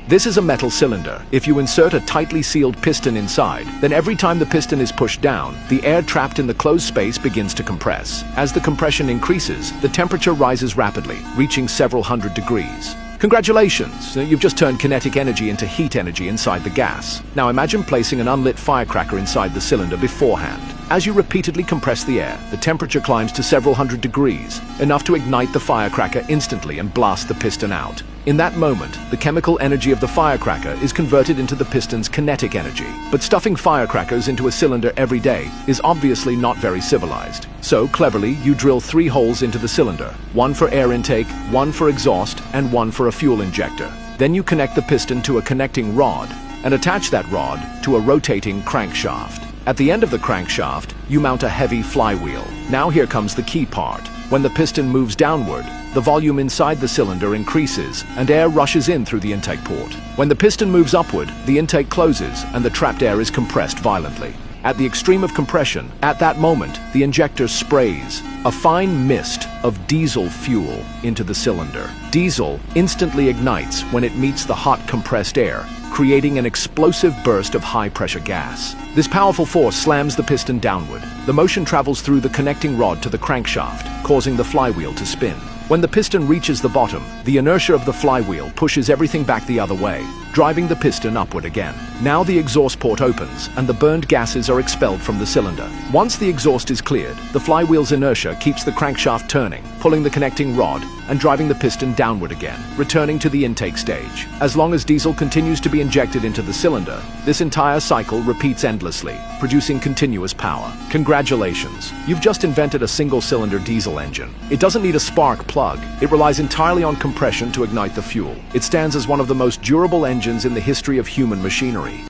This is a metal cylinder. If you insert a tightly sealed piston inside, then every time the piston is pushed down, the air trapped in the closed space begins to compress. As the compression increases, the temperature rises rapidly, reaching several hundred degrees. Congratulations! You've just turned kinetic energy into heat energy inside the gas. Now imagine placing an unlit firecracker inside the cylinder beforehand. As you repeatedly compress the air, the temperature climbs to several hundred degrees, enough to ignite the firecracker instantly and blast the piston out. In that moment, the chemical energy of the firecracker is converted into the piston's kinetic energy. But stuffing firecrackers into a cylinder every day is obviously not very civilized. So, cleverly, you drill 3 holes into the cylinder, one for air intake, one for exhaust, and one for a fuel injector. Then you connect the piston to a connecting rod and attach that rod to a rotating crankshaft. At the end of the crankshaft, you mount a heavy flywheel. Now here comes the key part. When the piston moves downward, the volume inside the cylinder increases and air rushes in through the intake port. When the piston moves upward, the intake closes and the trapped air is compressed violently. At the extreme of compression, at that moment, the injector sprays a fine mist of diesel fuel into the cylinder. Diesel instantly ignites when it meets the hot compressed air, creating an explosive burst of high-pressure gas. This powerful force slams the piston downward. The motion travels through the connecting rod to the crankshaft, causing the flywheel to spin. When the piston reaches the bottom, the inertia of the flywheel pushes everything back the other way, driving the piston upward again. Now the exhaust port opens, and the burned gases are expelled from the cylinder. Once the exhaust is cleared, the flywheel's inertia keeps the crankshaft turning, pulling the connecting rod and driving the piston downward again, returning to the intake stage. As long as diesel continues to be injected into the cylinder, this entire cycle repeats endlessly, producing continuous power. Congratulations! You've just invented a single-cylinder diesel engine. It doesn't need a spark plug. It relies entirely on compression to ignite the fuel. It stands as one of the most durable engines in the history of human machinery.